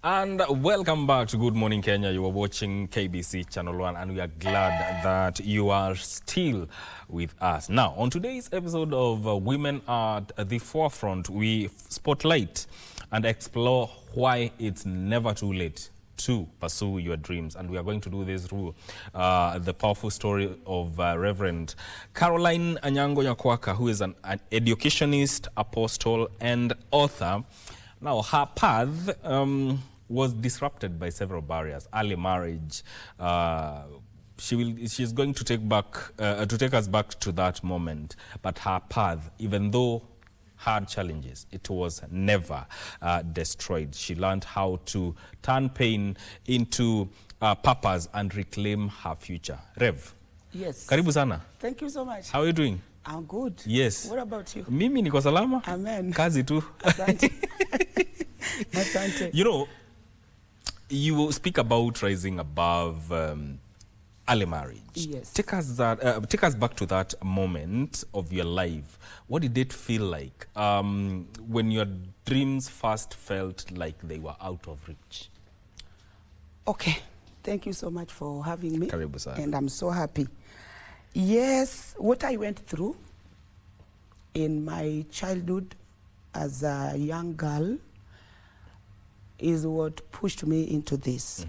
And welcome back to Good Morning Kenya. You are watching KBC Channel 1 and we are glad that you are still with us. Now, on today's episode of Women at the Forefront, we spotlight and explore why it's never too late to pursue your dreams. And we are going to do this through the powerful story of Reverend Caroline Anyango Nyakwaka, who is an educationist, apostle, and author. Now, her path was disrupted by several barriers. Early marriage. She's going to take us back to that moment. But her path, even though hard challenges, it was never destroyed. She learned how to turn pain into purpose and reclaim her future. Rev. Yes. Karibu sana. Thank you so much. How are you doing? I'm good. Yes. What about you? Mimi niko salama. Amen. Kazi tu. Asante. Asante. You know, you speak about rising above early marriage. Yes. Take us back to that moment of your life. What did it feel like when your dreams first felt like they were out of reach? Okay. Thank you so much for having me. Karibu sana. And I'm so happy. Yes, what I went through in my childhood as a young girl is what pushed me into this.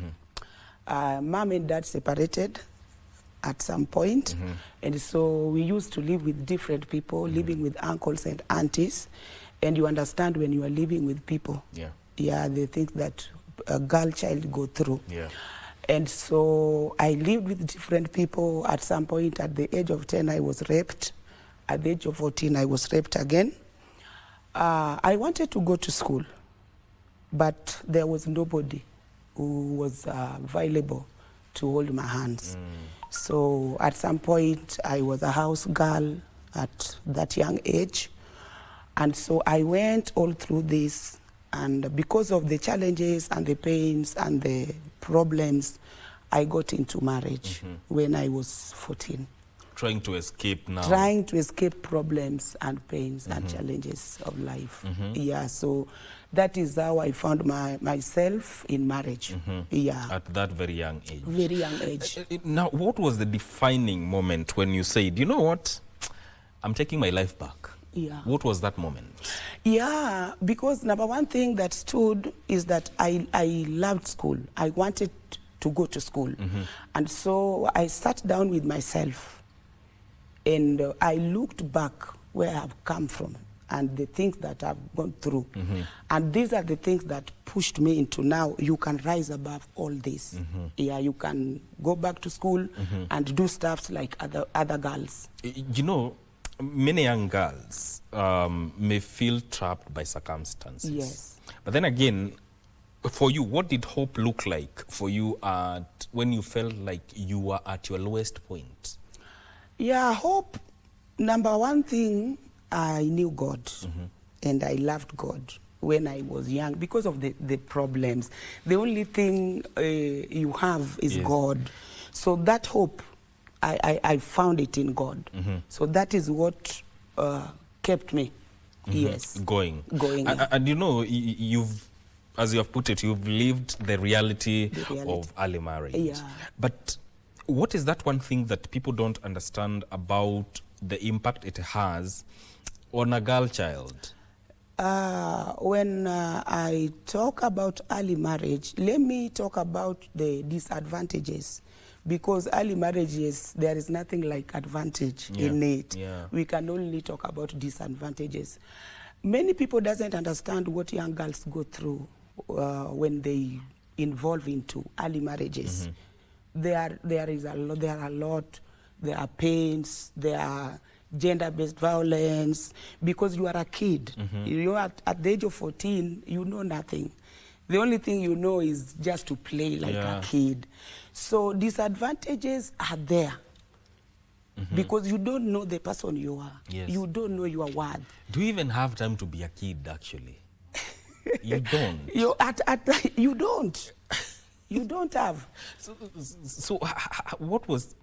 Mom and dad separated at some point, and so we used to live with different people, living with uncles and aunties, and you understand when you are living with people, the things that a girl child go through. And so I lived with different people. At some point, at the age of 10, I was raped. At the age of 14, I was raped again. I wanted to go to school, but there was nobody who was available to hold my hands. So at some point, I was a house girl at that young age. And so I went all through this. And because of the challenges and the pains and the problems, I got into marriage when I was 14. Trying to escape now. Trying to escape problems and pains and challenges of life. Yeah, so that is how I found myself in marriage. Yeah. At that very young age. Very young age. Now, what was the defining moment when you said, you know what, I'm taking my life back? Yeah. What was that moment? Yeah, because number one thing that stood is that I loved school. I wanted to go to school. And so I sat down with myself and I looked back where I've come from and the things that I've gone through. And these are the things that pushed me into now, you can rise above all this. Yeah, you can go back to school and do stuff like other girls. You know, many young girls may feel trapped by circumstances. Yes. But then again, for you, what did hope look like for you when you felt like you were at your lowest point? Yeah, hope, number one thing, I knew God and I loved God when I was young because of the problems. The only thing you have is God. So that hope, I found it in God. So that is what kept me, going. And you know, you've, as you have put it, you've lived the reality of early marriage. Yeah. But what is that one thing that people don't understand about the impact it has on a girl child? When I talk about early marriage, let me talk about the disadvantages. Because early marriages, there is nothing like advantage in it. We can only talk about disadvantages. Many people doesn't understand what young girls go through when they involve into early marriages. There are a lot. There are pains. There are gender-based violence. Because you are a kid. You know, at the age of 14, you know nothing. The only thing you know is just to play like a kid. So disadvantages are there because you don't know the person you are. You don't know your worth. Do you even have time to be a kid, actually? You don't. You don't. You don't have. So what was...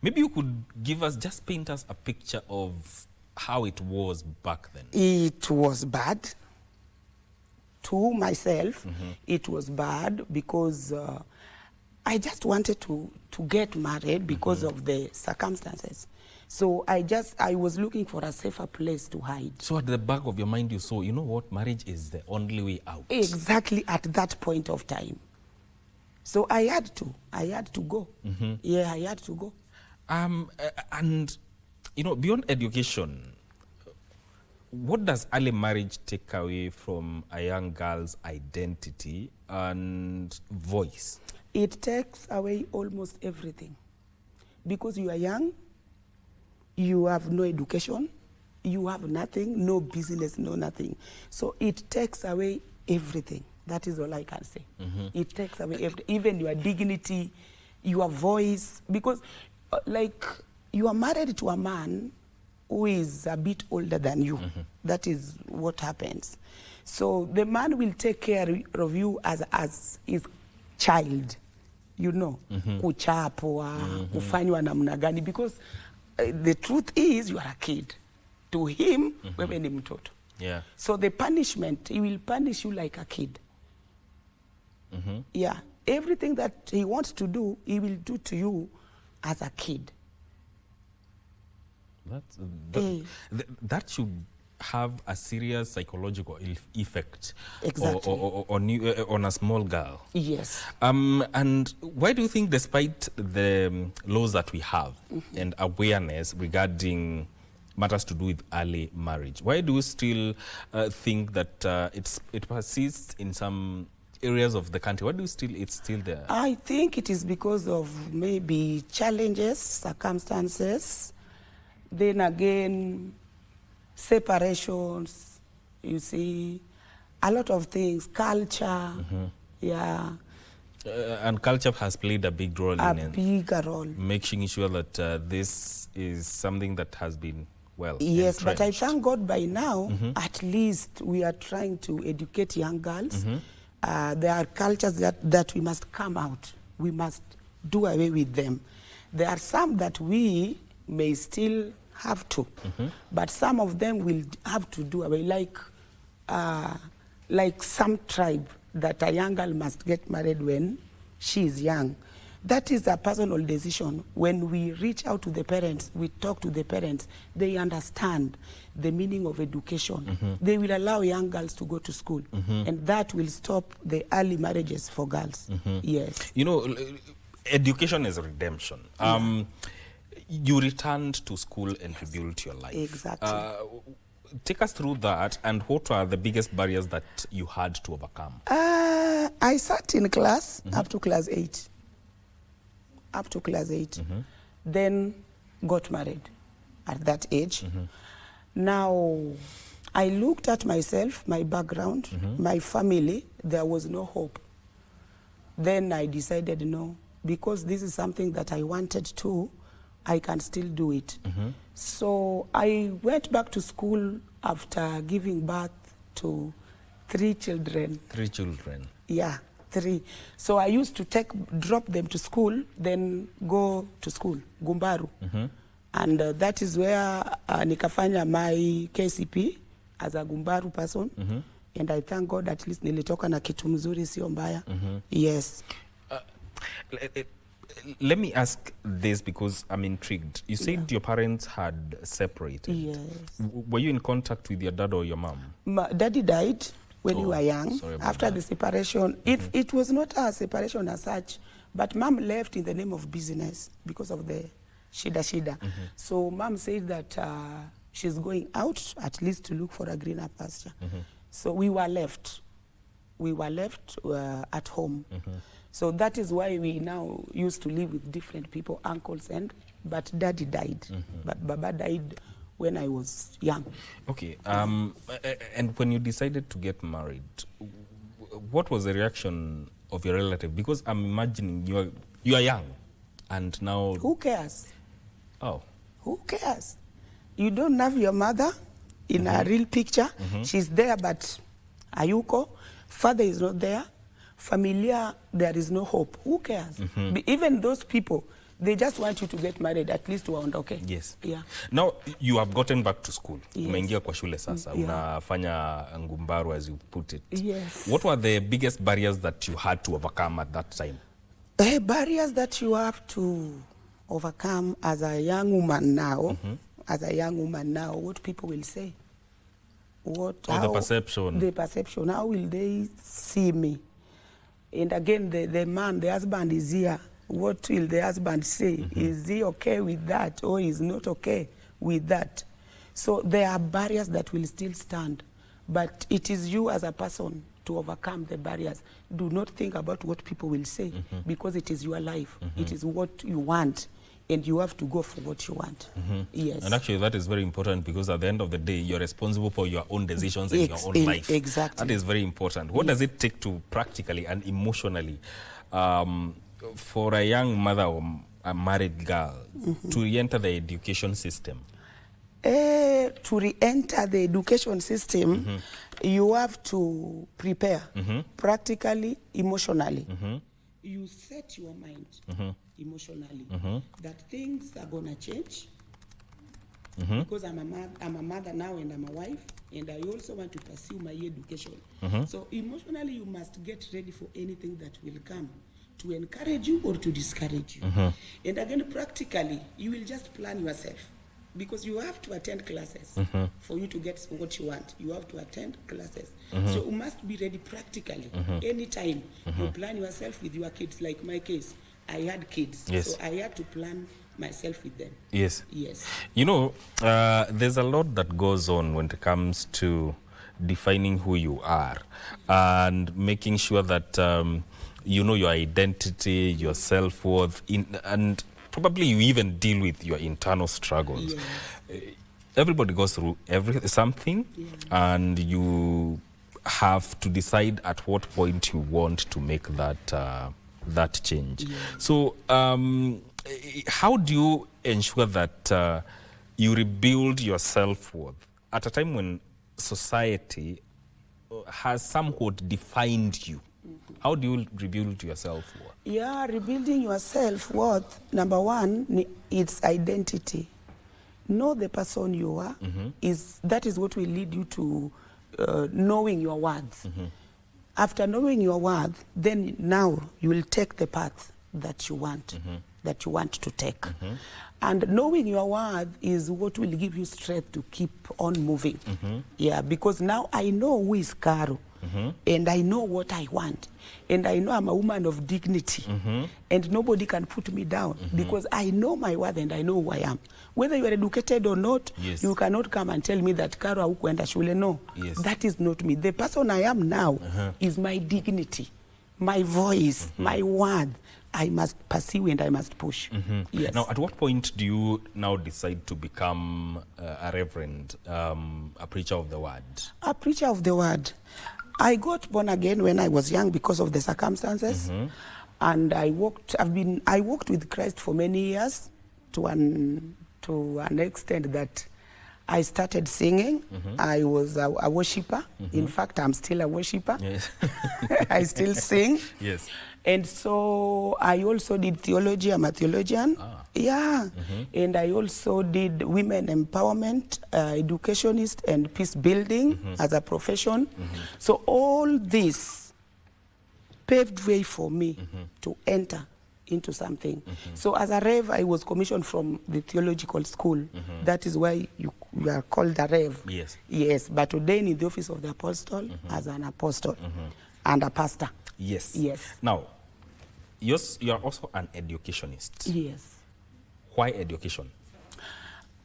Maybe you could give us, just paint us a picture of how it was back then. It was bad. to myself, it was bad because I just wanted to get married because of the circumstances. So I was looking for a safer place to hide. So at the back of your mind you saw, you know what, marriage is the only way out. Exactly at that point of time. So I had to go. Yeah, I had to go. And, you know, beyond education, what does early marriage take away from a young girl's identity and voice? It takes away almost everything. Because you are young, you have no education, you have nothing, no business, no nothing. So it takes away everything. That is all I can say. It takes away even your dignity, your voice, because like you are married to a man who is a bit older than you. That is what happens. So the man will take care of you as his child, you know, kuchapwa, kufanywa namna gani, because the truth is you are a kid. To him, wewe ni mtoto. Yeah. So the punishment, he will punish you like a kid. Yeah. Everything that he wants to do, he will do to you as a kid. That should have a serious psychological effect. Exactly. On a small girl. Yes. And why do you think, despite the laws that we have and awareness regarding matters to do with early marriage, why do you still think that it persists in some areas of the country? Why do you it's still there? I think it is because of maybe challenges, circumstances, then again separations, you see, a lot of things, culture, yeah. And culture has played a big role a in it. Bigger role. Making sure that this is something that has been, well, yes, entrenched. but I thank God by now, at least we are trying to educate young girls. There are cultures that we must come out. We must do away with them. There are some that we may still have to, but some of them will have to do away, like some tribe that a young girl must get married when she is young. That is a personal decision. When we reach out to the parents, we talk to the parents, they understand the meaning of education. They will allow young girls to go to school, and that will stop the early marriages for girls. Yes. You know, education is redemption. You returned to school and rebuilt your life. Exactly. Take us through that, and what are the biggest barriers that you had to overcome? I sat in class up to class 8. Up to class 8. Then got married at that age. Now, I looked at myself, my background, my family. There was no hope. Then I decided no, because this is something that I wanted to, I can still do it. So I went back to school after giving birth to 3 children. 3 children? Yeah, 3. So I used to drop them to school, then go to school, Gumbaru. And that is where nikafanya my KCP as a Gumbaru person. And I thank God at least nilitoka na kitu mzuri sio mbaya. Yes. Let me ask this because I'm intrigued. You said your parents had separated. Yes. Were you in contact with your dad or your mom? Daddy died when we were young. After the separation. It was not a separation as such, but mom left in the name of business because of the shida. So mom said that she's going out at least to look for a greener pasture. So we were left. We were left at home. So that is why we now used to live with different people, uncles, but daddy died. But Baba died when I was young. Okay. And when you decided to get married, what was the reaction of your relative? Because I'm imagining you are young, and now... Who cares? Oh. Who cares? You don't have your mother in a real picture. She's there, but Ayuko, father is not there. Familia, there is no hope. Who cares? Even those people, They just want you to get married, at least waondoke. Yes. Yeah. Now you have gotten back to school. Yes. Umeingia kwa shule sasa. Yeah. Unafanya ngumbaru, as you put it. Yes. What were the biggest barriers that you had to overcome at that time? Barriers that you have to overcome as a young woman now, what people will say. The perception. The perception. How will they see me? And again, the man, the husband is here. What will the husband say? Is he okay with that, or is not okay with that? So there are barriers that will still stand, but it is you as a person to overcome the barriers. Do not think about what people will say, because it is your life. It is what you want, and you have to go for what you want. Yes. And actually that is very important, because at the end of the day, you're responsible for your own decisions and your own life. Exactly. That is very important. What does it take to practically and emotionally, for a young mother or a married girl to re-enter the education system? To re-enter the education system, you have to prepare practically, emotionally. You set your mind emotionally that things are going to change, because I'm a mother now, and I'm a wife, and I also want to pursue my education. So emotionally, you must get ready for anything that will come to encourage you or to discourage you. And again, practically, you will just plan yourself, because you have to attend classes for you to get what you want. You have to attend classes. So you must be ready practically. Anytime you plan yourself with your kids, like my case, I had kids. Yes. So I had to plan myself with them. Yes. Yes. You know, there's a lot that goes on when it comes to defining who you are and making sure that you know your identity, your self-worth, and probably you even deal with your internal struggles. Yes. Everybody goes through something, and you have to decide at what point you want to make that change. Yes. So how do you ensure that you rebuild your self-worth at a time when society has somewhat defined you? How do you rebuild your self-worth? Yeah, rebuilding your self-worth, number one, it's identity. Know the person you are. That is what will lead you to knowing your worth. After knowing your worth, then now you will take the path that you want, to take. And knowing your worth is what will give you strength to keep on moving. Yeah, because now I know who is Caro. And I know what I want, and I know I'm a woman of dignity, and nobody can put me down, because I know my worth and I know who I am. Whether you are educated or not, you cannot come and tell me that Caro hukuenda shule. No, that is not me. The person I am now is my dignity, my voice, my word. I must pursue and I must push. Yes. Now, at what point do you now decide to become a reverend, a preacher of the word? A preacher of the word. I got born again when I was young because of the circumstances, and I walked with Christ for many years, to an extent that I started singing. I was a worshiper. In fact, I'm still a worshiper. Yes. I still sing. Yes. And so I also did theology. I'm a theologian. Yeah. And I also did women empowerment, educationist, and peace building as a profession. So all this paved way for me to enter into something. So as a Rev, I was commissioned from the theological school. That is why you are called a Rev. Yes. Yes, but ordained in the office of the apostle as an apostle and a pastor. Yes. Yes. Now, you are also an educationist. Yes. Why education?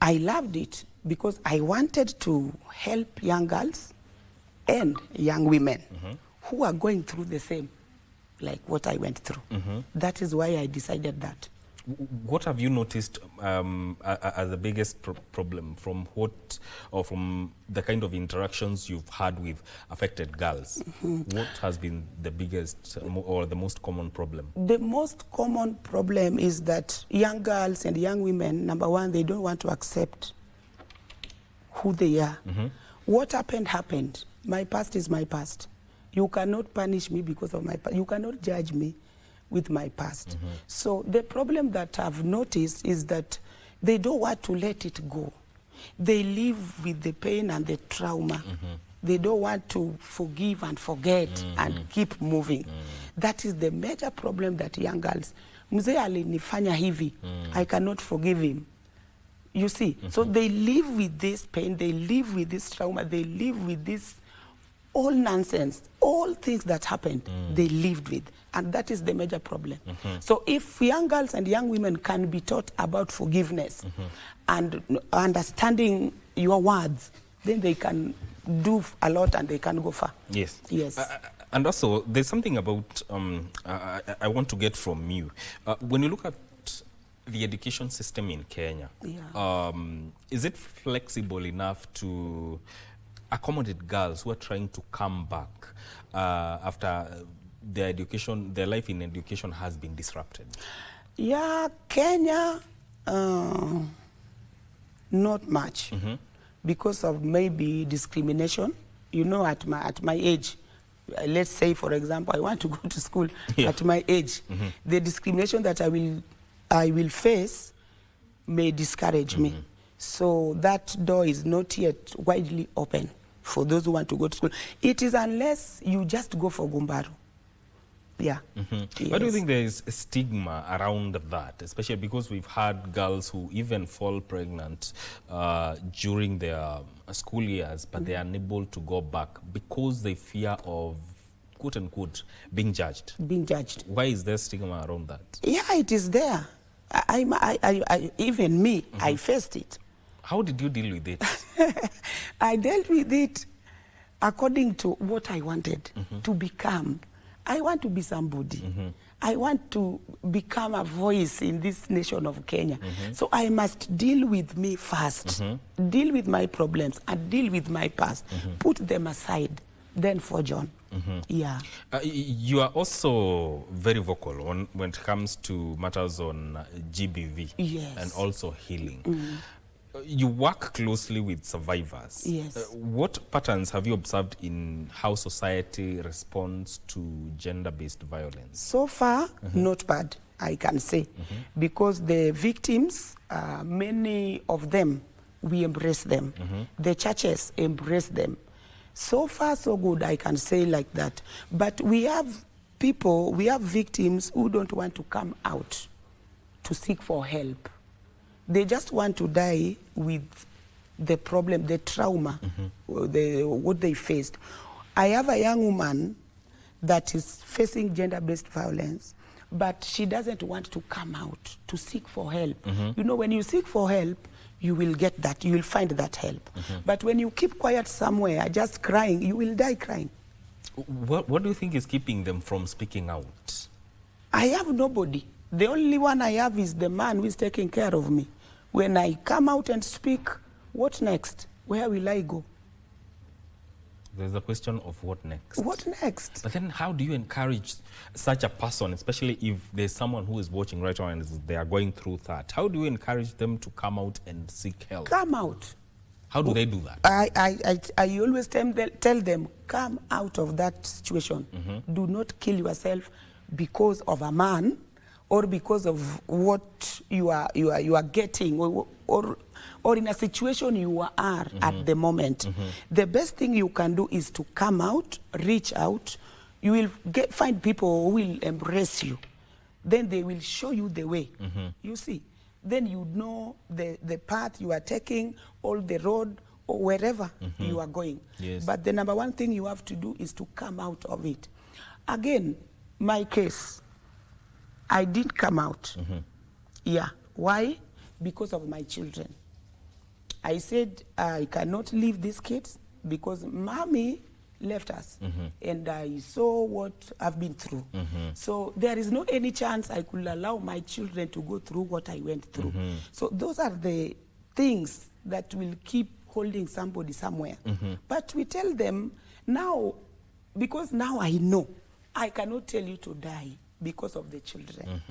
I loved it because I wanted to help young girls and young women who are going through the same, like what I went through. That is why I decided that. What have you noticed as the biggest problem from from the kind of interactions you've had with affected girls? What has been the biggest or the most common problem? The most common problem is that young girls and young women, number one, they don't want to accept who they are. What happened. My past is my past. You cannot punish me because of my past. You cannot judge me. with my past. So the problem that I've noticed is that they don't want to let it go. They live with the pain and the trauma. They don't want to forgive and forget and keep moving. That is the major problem that young girls, mzee alinifanya hivi, I cannot forgive him. You see, so they live with this pain, they live with this trauma, they live with this all nonsense, all things that happened, they lived with. And that is the major problem. So if young girls and young women can be taught about forgiveness and understanding your words, then they can do a lot and they can go far. Yes. Yes. And also, there's something about, I want to get from you. When you look at the education system in Kenya, is it flexible enough to accommodate girls who are trying to come back after their education, their life in education has been disrupted? Yeah, Kenya, not much, because of maybe discrimination. You know, at my age, let's say, for example, I want to go to school at my age. The discrimination that I will face may discourage me. So that door is not yet widely open for those who want to go to school. It is unless you just go for Gumbaru. Yeah. Why do you think there is a stigma around that, especially because we've had girls who even fall pregnant during their school years, but they are unable to go back because they fear of, quote unquote, being judged? Being judged. Why is there stigma around that? Yeah, it is there. Even me, I faced it. How did you deal with it? I dealt with it according to what I wanted to become. I want to be somebody. I want to become a voice in this nation of Kenya. So I must deal with me first, deal with my problems and deal with my past, put them aside, then forge on. Yeah. You are also very vocal when it comes to matters on GBV and also healing. You work closely with survivors. Yes. What patterns have you observed in how society responds to gender-based violence? So far, not bad, I can say, because the victims, many of them, we embrace them. The churches embrace them. So far, so good, I can say like that. But we have people, we have victims who don't want to come out to seek for help. They just want to die with the problem, the trauma, what they faced. I have a young woman that is facing gender-based violence, but she doesn't want to come out to seek for help. You know, when you seek for help, you will get that, you will find that help. But when you keep quiet somewhere, just crying, you will die crying. What do you think is keeping them from speaking out? I have nobody. The only one I have is the man who is taking care of me. When I come out and speak, what next? Where will I go? There's a question of what next. What next? But then how do you encourage such a person, especially if there's someone who is watching right now and they are going through that? How do you encourage them to come out and seek help? Come out. How do they do that? I always tell them, come out of that situation. Do not kill yourself because of a man or because of what you are getting or in a situation you are at the moment. The best thing you can do is to come out, reach out. You will find people who will embrace you. Then they will show you the way. You see, then you know the path you are taking, or the road, or wherever you are going. Yes. But the number one thing you have to do is to come out of it. Again, my case, I did come out. Yeah. Why? Because of my children. I said, I cannot leave these kids because mommy left us. And I saw what I've been through. So there is no any chance I could allow my children to go through what I went through. So those are the things that will keep holding somebody somewhere. But we tell them now, because now I know, I cannot tell you to die because of the children.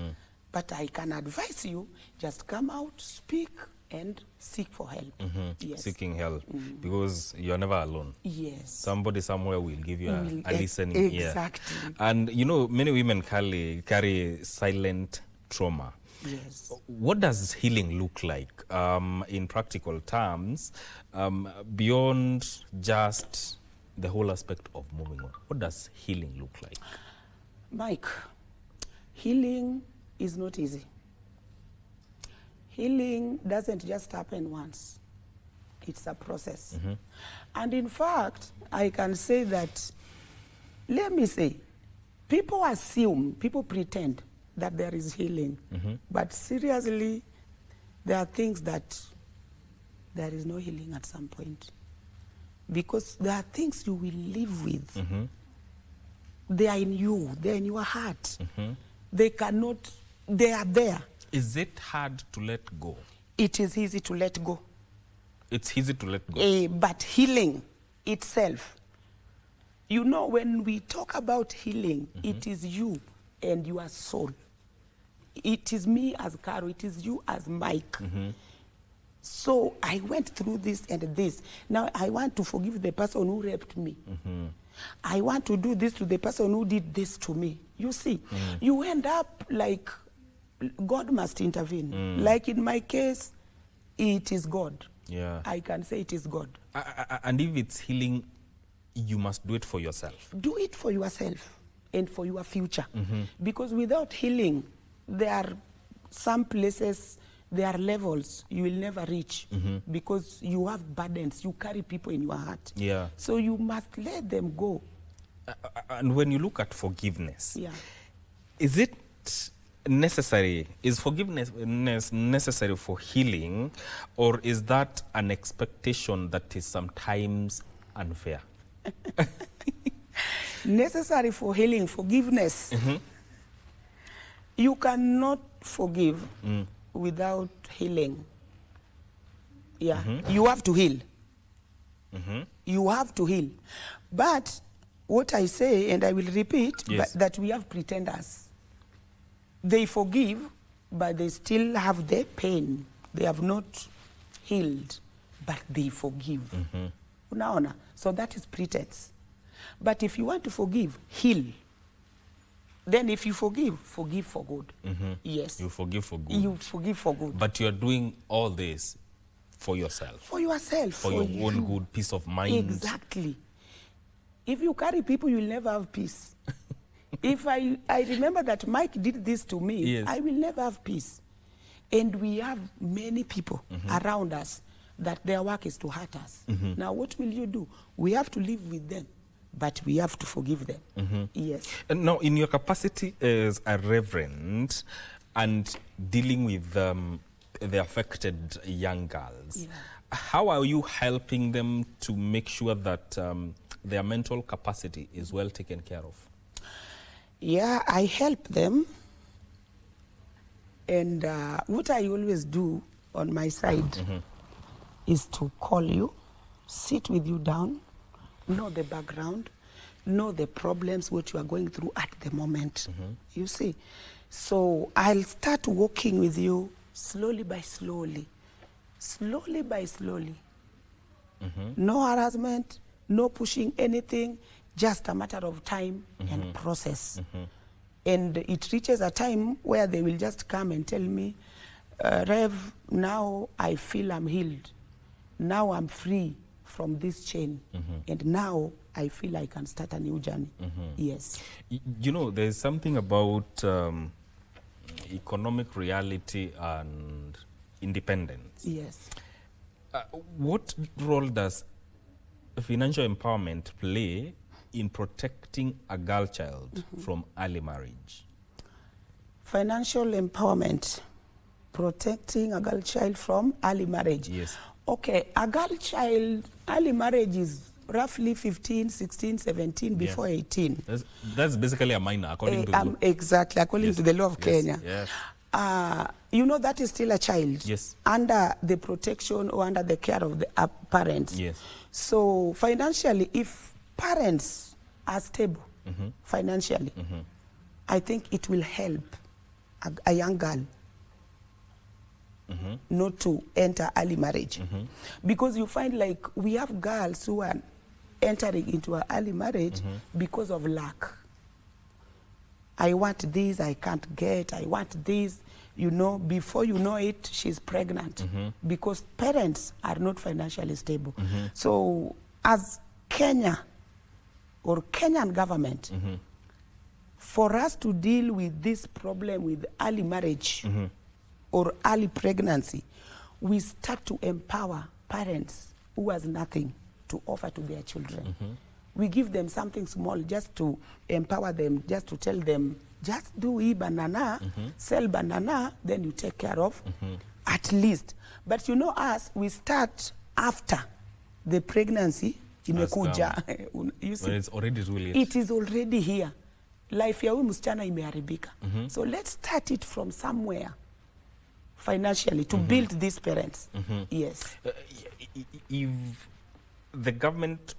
But I can advise you, just come out, speak, and seek for help. Yes. Seeking help, because you're never alone. Yes. Somebody somewhere will give you a listening ear. Exactly. And you know, many women carry silent trauma. Yes. What does healing look like in practical terms, beyond just the whole aspect of moving on? What does healing look like? Mike, healing is not easy. Healing doesn't just happen once. It's a process. And in fact, I can say that, let me say, people assume, people pretend that there is healing. But seriously, there are things that there is no healing at some point. Because there are things you will live with. They are in you, they are in your heart. They cannot, they are there. Is it hard to let go? It is easy to let go. It's easy to let go. But healing itself, you know, when we talk about healing, it is you and your soul. It is me as Caro, it is you as Mike. So I went through this and this. Now I want to forgive the person who raped me. I want to do this to the person who did this to me. You see, you end up like God must intervene. Like in my case, it is God. Yeah. I can say it is God. And if it's healing, you must do it for yourself. Do it for yourself and for your future. Because without healing, there are some places, there are levels you will never reach because you have burdens, you carry people in your heart. Yeah. So you must let them go. And when you look at forgiveness, Yeah. is it necessary? Is forgiveness necessary for healing, or is that an expectation that is sometimes unfair? Necessary for healing, forgiveness. You cannot forgive without healing. Yeah, you have to heal. You have to heal. But what I say, and I will repeat, Yes. that we have pretenders. They forgive, but they still have their pain. They have not healed, but they forgive. Unaona? So that is pretense. But if you want to forgive, heal. Then if you forgive, forgive for good. Yes. You forgive for good. You forgive for good. But you're doing all this for yourself. For yourself. For your own good, peace of mind. Exactly. If you carry people, you'll never have peace. If I remember that Mike did this to me, Yes. I will never have peace. And we have many people around us that their work is to hurt us. Now, what will you do? We have to live with them, but we have to forgive them. Yes. And now, in your capacity as a reverend and dealing with the affected young girls, how are you helping them to make sure that their mental capacity is well taken care of? Yeah, I help them. And what I always do on my side is to call you, sit with you down, know the background, know the problems, what you are going through at the moment. You see? So I'll start working with you slowly by slowly. Slowly by slowly. No harassment, no pushing anything, just a matter of time and process. And it reaches a time where they will just come and tell me, Rev, now I feel I'm healed. Now I'm free from this chain. And now I feel I can start a new journey. Yes. You know, there's something about economic reality and independence. Yes. What role does financial empowerment play in protecting a girl child from early marriage? Financial empowerment, protecting a girl child from early marriage. Yes. Okay, a girl child, early marriage is roughly 15, 16, 17, before 18. That's basically a minor, according to the law. Exactly, according to the law of Kenya. Yes. You know, that is still a child. Yes. Under the protection or under the care of the parents. Yes. So financially, if parents are stable financially, I think it will help a young girl not to enter early marriage. Because you find like we have girls who are entering into an early marriage because of lack. I want this, I can't get, I want this. You know, before you know it, she's pregnant because parents are not financially stable. So as Kenya or Kenyan government, for us to deal with this problem with early marriage or early pregnancy, we start to empower parents who has nothing to offer to their children. We give them something small just to empower them, just to tell them, just do banana, sell banana, then you take care of at least. But you know us, we start after the pregnancy imekuja. You see, when it's already too late. It is already here. Life ya huyu msichana imeharibika. So let's start it from somewhere financially to build these parents. Yes. If the government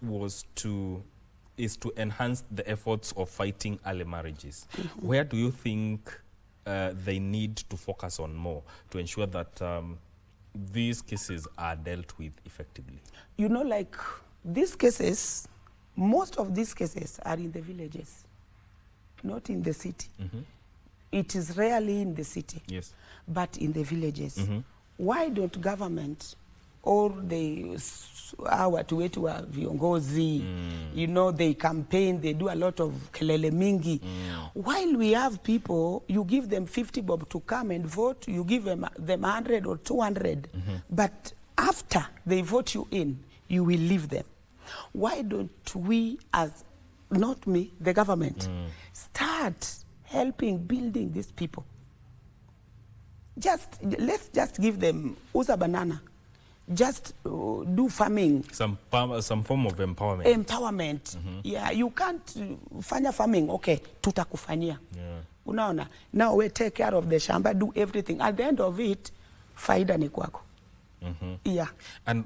is to enhance the efforts of fighting early marriages, where do you think they need to focus on more to ensure that these cases are dealt with effectively? You know, like these cases, most of these cases are in the villages, not in the city. It is rarely in the city, yes, but in the villages. Why don't government or watu wetu wa viongozi, you know, they campaign, they do a lot of kelele mingi. While we have people, you give them 50 bob to come and vote, you give them 100 or 200, but after they vote you in, you will leave them. Why don't we, as not me, the government, start helping building these people? Let's just give them uza banana. Just do farming. Some form of empowerment. Empowerment. Yeah, you can't fanya farming. Okay, tutakufanyia. Unaona? Now we take care of the shamba, do everything. At the end of it, faida ni kwako. Yeah. And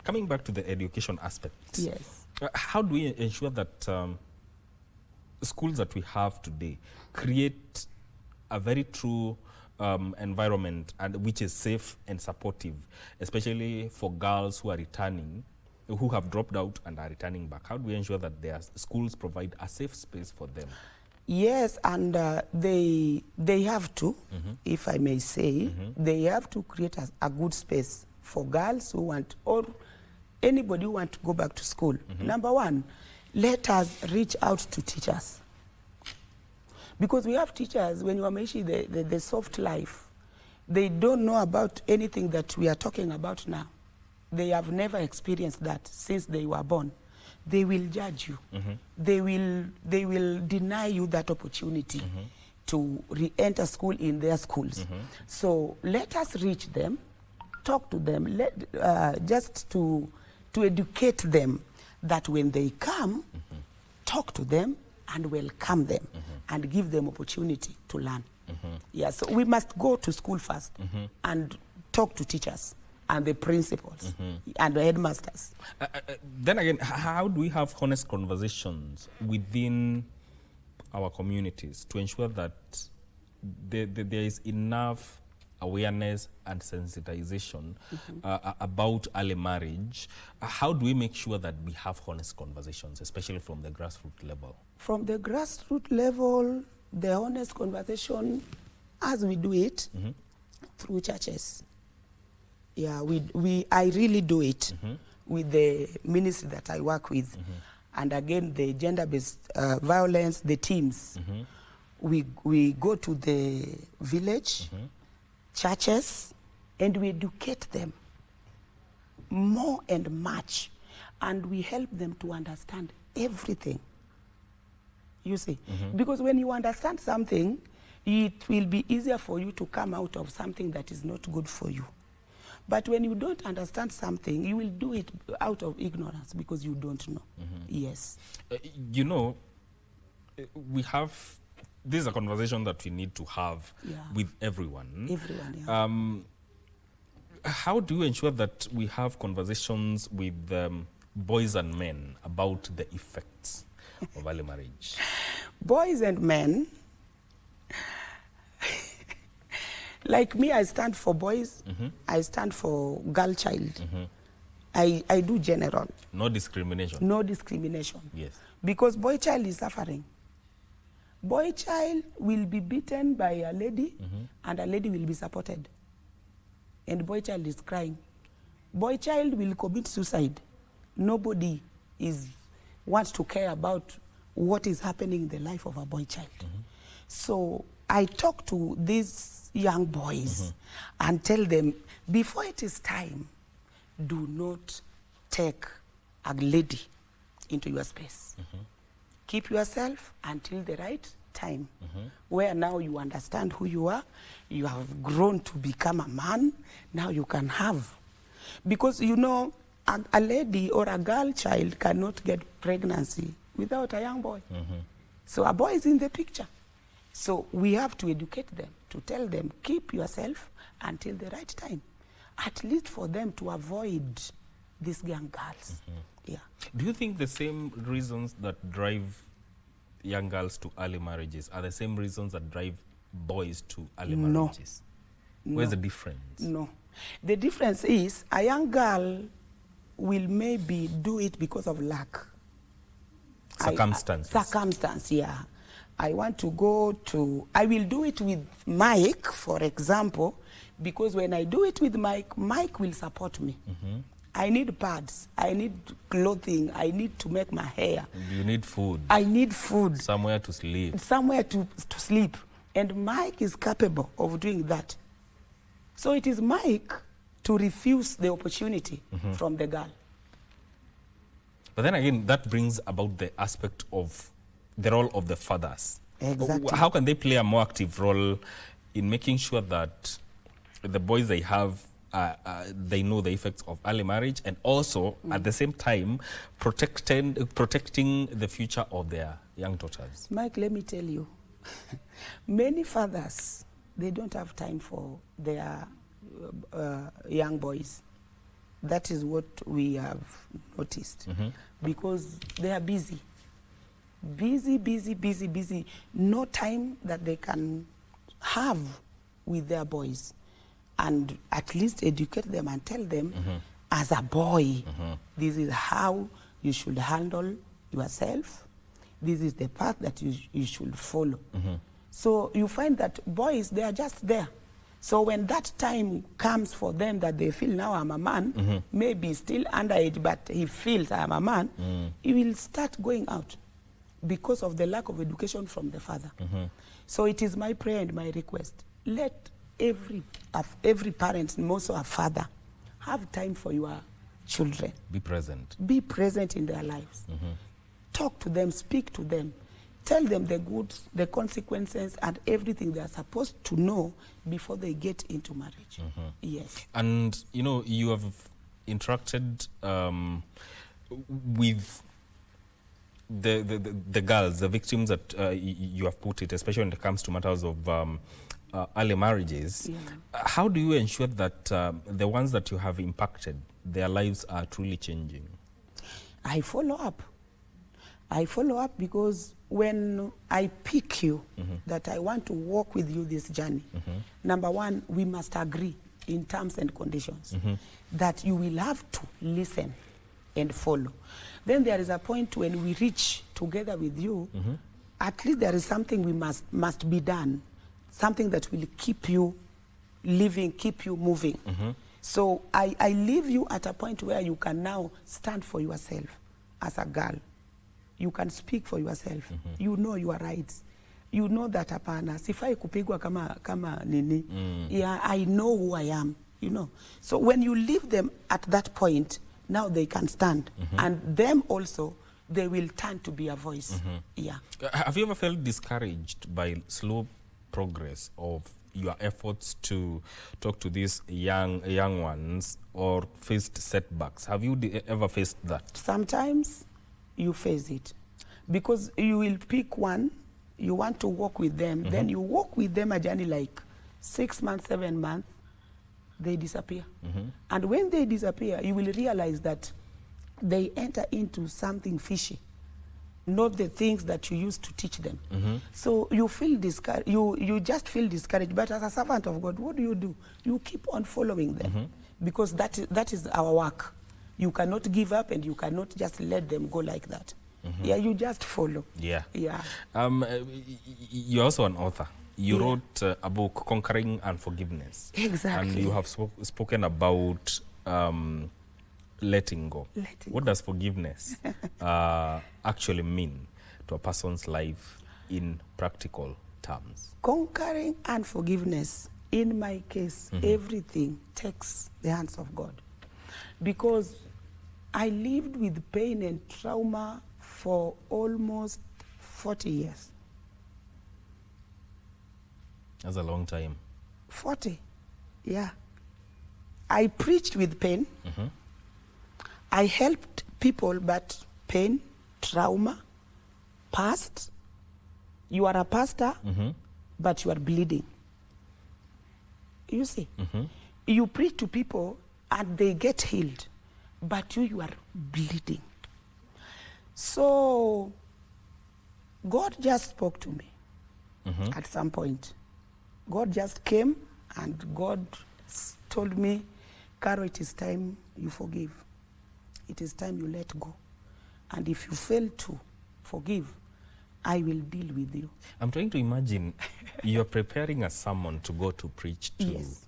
coming back to the education aspect. Yes. How do we ensure that schools that we have today create a very true environment and which is safe and supportive, especially for girls who are returning, who have dropped out and are returning back? How do we ensure that their schools provide a safe space for them? Yes, and they have to, if I may say, they have to create a good space for girls who want, or anybody who want to go back to school. Number one, let us reach out to teachers. Because we have teachers, when you are mentioning the soft life, they don't know about anything that we are talking about now. They have never experienced that since they were born. They will judge you. They will deny you that opportunity to re-enter school in their schools. So let us reach them, talk to them, just to educate them that when they come, talk to them and welcome them and give them opportunity to learn. Yeah, so we must go to school first and talk to teachers and the principals and the headmasters. Then again, how do we have honest conversations within our communities to ensure that there is enough awareness and sensitization about early marriage? How do we make sure that we have honest conversations, especially from the grassroots level? From the grassroots level, the honest conversation, as we do it, through churches. Yeah, I really do it with the ministry that I work with. And again, the gender-based violence, the teams. We go to the village, churches, and we educate them more and much, and we help them to understand everything. You see, because when you understand something, it will be easier for you to come out of something that is not good for you. But when you don't understand something, you will do it out of ignorance because you don't know. Yes. You know, this is a conversation that we need to have with everyone. Everyone, yeah. How do you ensure that we have conversations with boys and men about the effects of early marriage? Boys and men, Like me, I stand for boys. I stand for girl child. I do general. No discrimination. No discrimination. Yes. Because boy child is suffering. Boy child will be beaten by a lady, and a lady will be supported. And boy child is crying. Boy child will commit suicide. Nobody wants to care about what is happening in the life of a boy child. So I talk to these young boys and tell them, before it is time, do not take a lady into your space. Keep yourself until the right time, where now you understand who you are, you have grown to become a man, now you can have. Because you know, a lady or a girl child cannot get pregnancy without a young boy. So a boy is in the picture. So we have to educate them, to tell them, keep yourself until the right time, at least for them to avoid these young girls. Yeah. Do you think the same reasons that drive young girls to early marriages are the same reasons that drive boys to early marriages? Where's the difference? No. The difference is a young girl will maybe do it because of luck. Circumstances. Circumstance, yeah. I want to go to, I will do it with Mike, for example, because when I do it with Mike, Mike will support me. I need pads, I need clothing, I need to make my hair. You need food. I need food. Somewhere to sleep. Somewhere to sleep. And Mike is capable of doing that. So it is Mike to refuse the opportunity from the girl. But then again, that brings about the aspect of the role of the fathers. Exactly. How can they play a more active role in making sure that the boys they have, they know the effects of early marriage, and also at the same time protecting the future of their young daughters? Mike, let me tell you, many fathers, they don't have time for their young boys. That is what we have noticed, because they are busy. Busy. No time that they can have with their boys. And at least educate them and tell them, as a boy, this is how you should handle yourself. This is the path that you should follow. So you find that boys, they are just there. So when that time comes for them that they feel, now I'm a man, maybe still underage, but he feels I'm a man, he will start going out because of the lack of education from the father. So it is my prayer and my request, let every parent, and also a father, have time for your children. Be present. Be present in their lives. Talk to them, speak to them. Tell them the goods, the consequences, and everything they are supposed to know before they get into marriage. Yes. And, you know, you have interacted with the girls, the victims that you have put it, especially when it comes to matters of early marriages. How do you ensure that the ones that you have impacted, their lives are truly changing? I follow up. I follow up because when I pick you, that I want to walk with you this journey, number one, we must agree in terms and conditions that you will have to listen and follow. Then there is a point when we reach together with you, at least there is something we must be done, something that will keep you living, keep you moving. So I leave you at a point where you can now stand for yourself as a girl. You can speak for yourself. You know your rights. You know that hapana, sifai kupigwa kama nini. Yeah, I know who I am, you know. So when you leave them at that point, now they can stand. And them also, they will turn to be a voice. Yeah. Have you ever felt discouraged by slow progress of your efforts to talk to these young ones, or faced setbacks? Have you ever faced that? Sometimes you face it, because you will pick one, you want to walk with them, then you walk with them a journey like 6 months, 7 months, they disappear. And when they disappear, you will realize that they enter into something fishy. not the things that you used to teach them. So you feel discouraged, you just feel discouraged. But as a servant of God, what do? You keep on following them, because that is our work. You cannot give up, and you cannot just let them go like that. Yeah, you just follow. Yeah. Yeah. You're also an author. You wrote a book, Conquering Unforgiveness. Exactly. And you have spoken about letting go. What does forgiveness actually mean to a person's life in practical terms? Conquering unforgiveness, in my case, everything takes the hands of God. Because I lived with pain and trauma for almost 40 years. That's a long time. 40, yeah. I preached with pain. I helped people, but pain, trauma, past. You are a pastor, but you are bleeding. You see? You preach to people and they get healed, but you are bleeding. So God just spoke to me at some point. God just came and God told me, Caro, it is time you forgive. It is time you let go. And if you fail to forgive, I will deal with you. I'm trying to imagine you're preparing a sermon to go to preach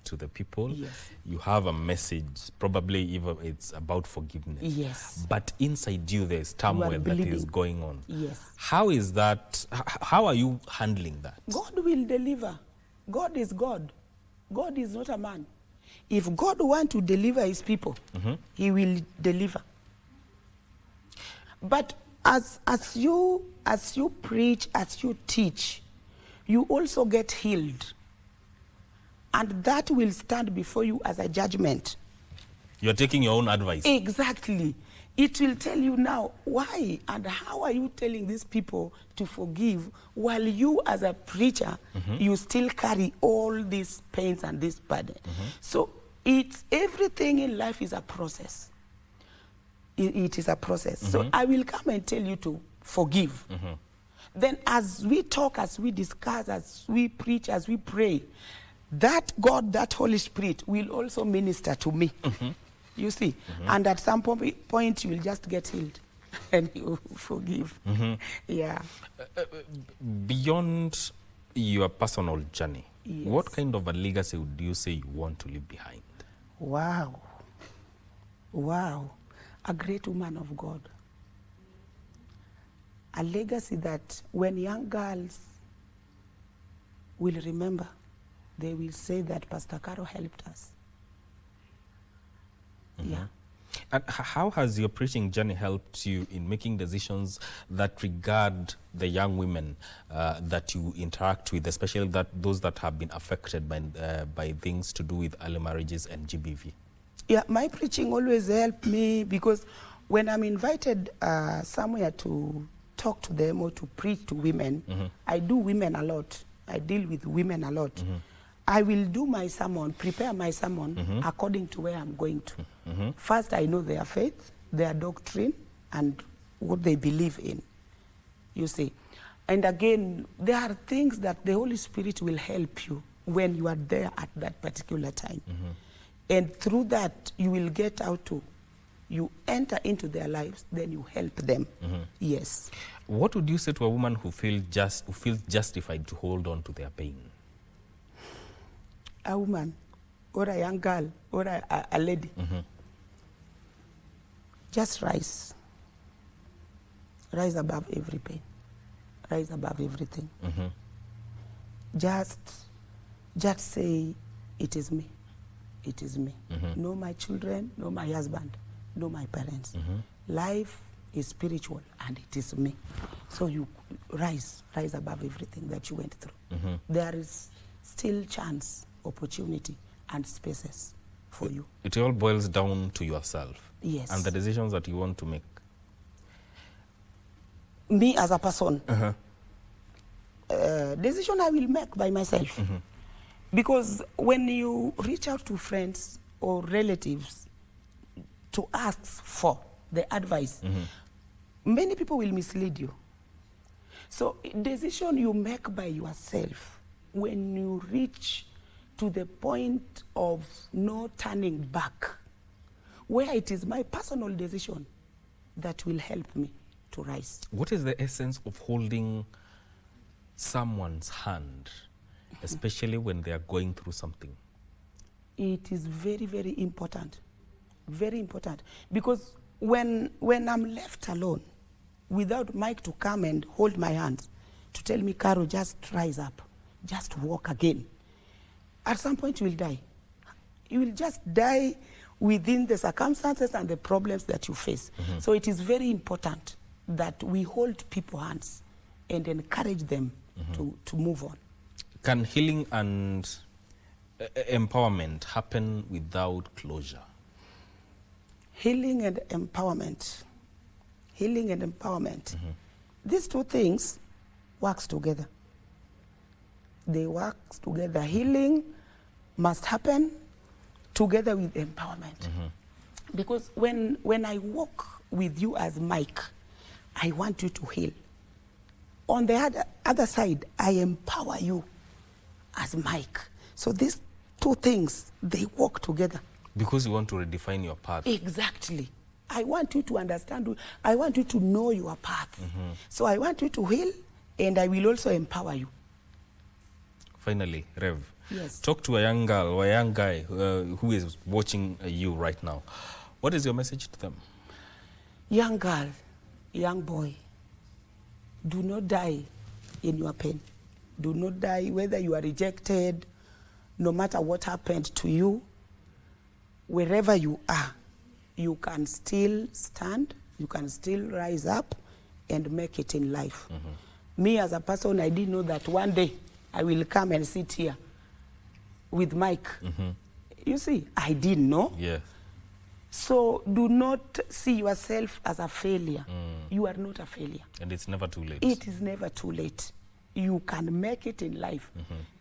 to the people. Yes. You have a message, probably even it's about forgiveness. Yes. But inside you, there's turmoil that is going on. Yes. How is that? How are you handling that? God will deliver. God is God. God is not a man. If God wants to deliver his people, he will deliver. But as you preach, as you teach, you also get healed. And that will stand before you as a judgment. You're taking your own advice. Exactly. It will tell you now why and how are you telling these people to forgive while you as a preacher, you still carry all these pains and this burden. So it's everything in life is a process. It is a process. So I will come and tell you to forgive. Then as we talk, as we discuss, as we preach, as we pray, that God, that Holy Spirit will also minister to me. You see? And at some point, you will just get healed and you forgive. Yeah. Beyond your personal journey, Yes. what kind of a legacy would you say you want to leave behind? Wow. Wow. A great woman of God. A legacy that when young girls will remember, they will say that Pastor Caro helped us. Yeah. And how has your preaching journey helped you in making decisions that regard the young women that you interact with, especially those that have been affected by things to do with early marriages and GBV? Yeah, my preaching always helped me because when I'm invited somewhere to talk to them or to preach to women, I do women a lot. I deal with women a lot. I will do my sermon, prepare my sermon according to where I'm going to. First, I know their faith, their doctrine, and what they believe in, you see. And again, there are things that the Holy Spirit will help you when you are there at that particular time. And through that, you will get out to, you enter into their lives, then you help them. Yes. What would you say to a woman who feels justified to hold on to their pain? A woman, or a young girl, or a lady, just rise. Rise above every pain. Rise above everything. Just say, it is me. It is me. No my children, no my husband, no my parents. Life is spiritual and it is me. So you rise above everything that you went through. There is still chance, opportunity, and spaces for you. It all boils down to yourself. Yes. And the decisions that you want to make. Me as a person, decision I will make by myself. Because when you reach out to friends or relatives to ask for the advice, many people will mislead you. So decision you make by yourself, when you reach to the point of no turning back, where it is my personal decision that will help me to rise. What is the essence of holding someone's hand, especially when they are going through something? It is very, very important. Very important. Because when I'm left alone, without Mike to come and hold my hand, to tell me, Carol, just rise up, just walk again. At some point you will die. You will just die within the circumstances and the problems that you face. So it is very important that we hold people's hands and encourage them to move on. Can healing and empowerment happen without closure? Healing and empowerment. Healing and empowerment. These two things works together. They work together. Healing must happen together with empowerment. Because when I walk with you as Mike, I want you to heal. On the other side, I empower you as Mike. So these two things, they work together. Because you want to redefine your path. Exactly. I want you to understand, I want you to know your path. So I want you to heal, and I will also empower you. Finally, Rev, yes. Talk to a young girl or a young guy who is watching you right now. What is your message to them? Young girl, young boy, do not die in your pain. Do not die whether you are rejected, no matter what happened to you. Wherever you are, you can still stand, you can still rise up and make it in life. Me as a person, I didn't know that one day I will come and sit here with Mike. You see, I didn't know. Yeah. So do not see yourself as a failure. You are not a failure. And it's never too late. It is never too late. You can make it in life.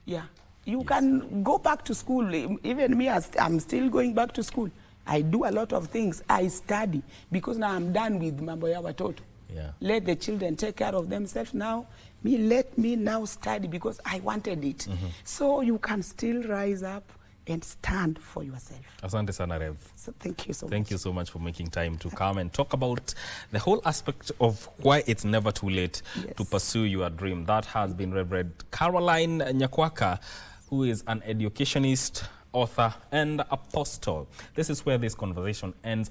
Yeah. You can go back to school. Even me, I'm still going back to school. I do a lot of things. I study because now I'm done with mambo ya watoto. Yeah. Let the children take care of themselves now. Let me now study because I wanted it. So you can still rise up and stand for yourself. Asante sana, Rev. So thank you so much. Thank you so much for making time to come and talk about the whole aspect of why it's never too late to pursue your dream. That has been Reverend Caroline Nyakwaka, who is an educationist, author, and apostle. This is where this conversation ends.